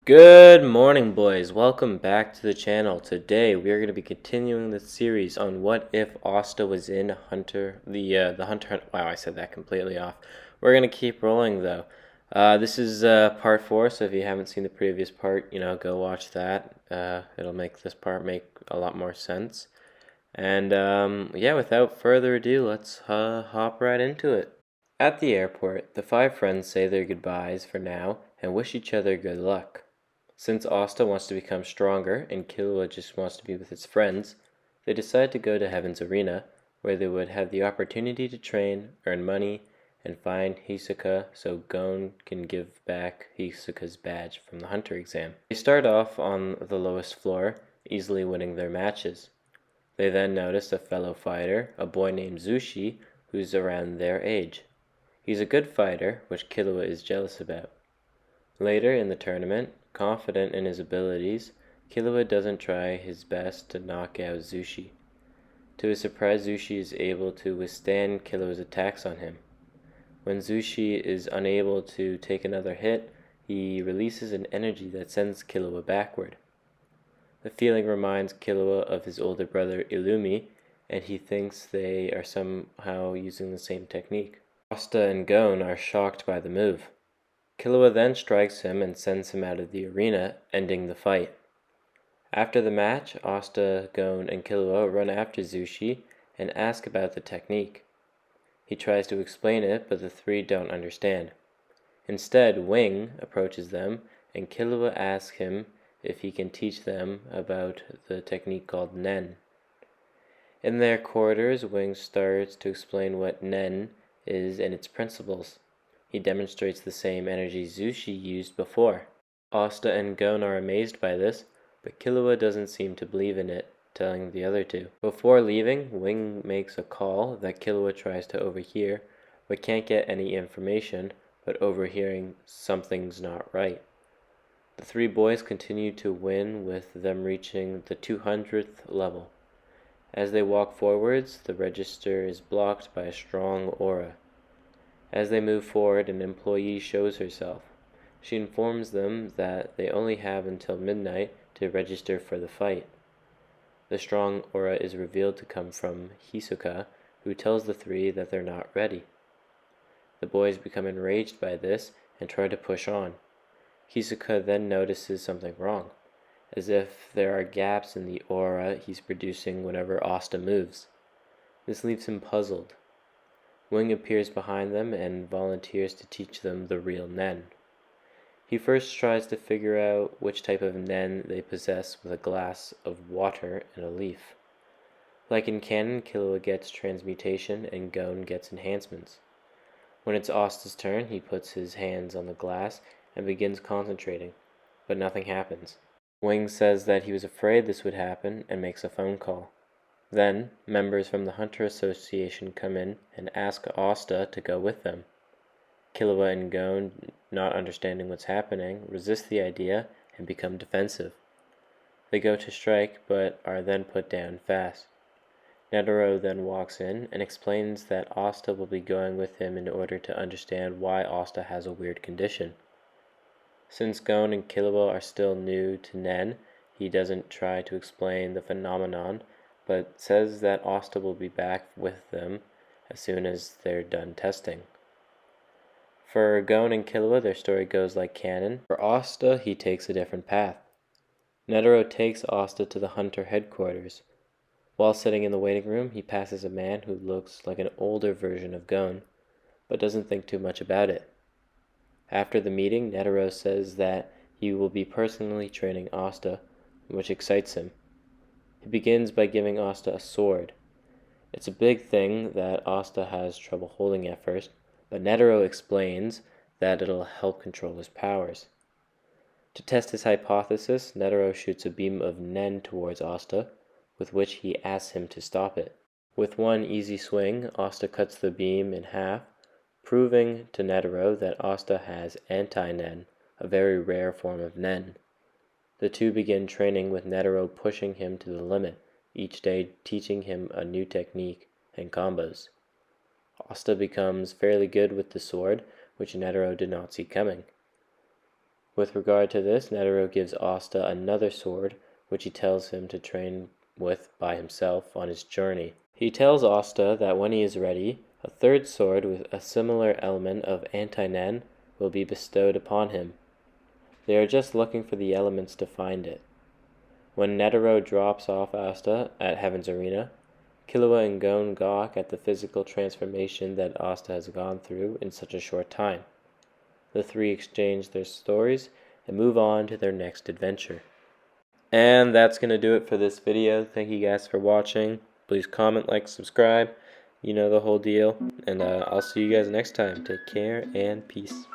Good morning, boys. Welcome back to the channel. Today we are going to be continuing the series on what if Asta was in Hunter, the Hunter. Wow, I said that completely off. We're going to keep rolling though. This is part 4, so if you haven't seen the previous part, go watch that. It'll make this part make a lot more sense. And yeah, without further ado, let's hop right into it. At the airport, the 5 friends say their goodbyes for now and wish each other good luck. Since Asta wants to become stronger and Killua just wants to be with his friends, they decide to go to Heaven's Arena, where they would have the opportunity to train, earn money, and find Hisoka so Gon can give back Hisoka's badge from the Hunter exam. They start off on the lowest floor, easily winning their matches. They then notice a fellow fighter, a boy named Zushi, who's around their age. He's a good fighter, which Killua is jealous about. Later in the tournament, confident in his abilities, Killua doesn't try his best to knock out Zushi. To his surprise, Zushi is able to withstand Killua's attacks on him. When Zushi is unable to take another hit, he releases an energy that sends Killua backward. The feeling reminds Killua of his older brother Illumi, and he thinks they are somehow using the same technique. Asta and Gon are shocked by the move. Killua then strikes him and sends him out of the arena, ending the fight. After the match, Asta, Gon, and Killua run after Zushi and ask about the technique. He tries to explain it, but the 3 don't understand. Instead, Wing approaches them, and Killua asks him if he can teach them about the technique called Nen. In their quarters, Wing starts to explain what Nen is and its principles. He demonstrates the same energy Zushi used before. Asta and Gon are amazed by this, but Killua doesn't seem to believe in it, telling the other 2. Before leaving, Wing makes a call that Killua tries to overhear, but can't get any information, but overhearing something's not right. The 3 boys continue to win, with them reaching the 200th level. As they walk forwards, the register is blocked by a strong aura. As they move forward, an employee shows herself. She informs them that they only have until midnight to register for the fight. The strong aura is revealed to come from Hisoka, who tells the 3 that they're not ready. The boys become enraged by this and try to push on. Hisoka then notices something wrong, as if there are gaps in the aura he's producing whenever Asta moves. This leaves him puzzled. Wing appears behind them and volunteers to teach them the real Nen. He first tries to figure out which type of Nen they possess with a glass of water and a leaf. Like in canon, Killua gets transmutation and Gon gets enhancements. When it's Asta's turn, he puts his hands on the glass and begins concentrating, but nothing happens. Wing says that he was afraid this would happen and makes a phone call. Then, members from the Hunter Association come in and ask Asta to go with them. Killua and Gon, not understanding what's happening, resist the idea and become defensive. They go to strike, but are then put down fast. Netero then walks in and explains that Asta will be going with him in order to understand why Asta has a weird condition. Since Gon and Killua are still new to Nen, he doesn't try to explain the phenomenon, but says that Asta will be back with them as soon as they're done testing. For Gon and Killua, their story goes like canon. For Asta, he takes a different path. Netero takes Asta to the Hunter headquarters. While sitting in the waiting room, he passes a man who looks like an older version of Gon, but doesn't think too much about it. After the meeting, Netero says that he will be personally training Asta, which excites him. He begins by giving Asta a sword. It's a big thing that Asta has trouble holding at first, but Netero explains that it'll help control his powers. To test his hypothesis, Netero shoots a beam of Nen towards Asta, with which he asks him to stop it. With one easy swing, Asta cuts the beam in half, proving to Netero that Asta has anti-Nen, a very rare form of Nen. The 2 begin training with Netero pushing him to the limit, each day teaching him a new technique and combos. Asta becomes fairly good with the sword, which Netero did not see coming. With regard to this, Netero gives Asta another sword, which he tells him to train with by himself on his journey. He tells Asta that when he is ready, a third sword with a similar element of anti-nen will be bestowed upon him. They are just looking for the elements to find it. When Netero drops off Asta at Heaven's Arena, Killua and Gon gawk at the physical transformation that Asta has gone through in such a short time. The three exchange their stories and move on to their next adventure. And that's going to do it for this video. Thank you guys for watching. Please comment, like, subscribe. You know the whole deal. And I'll see you guys next time. Take care and peace.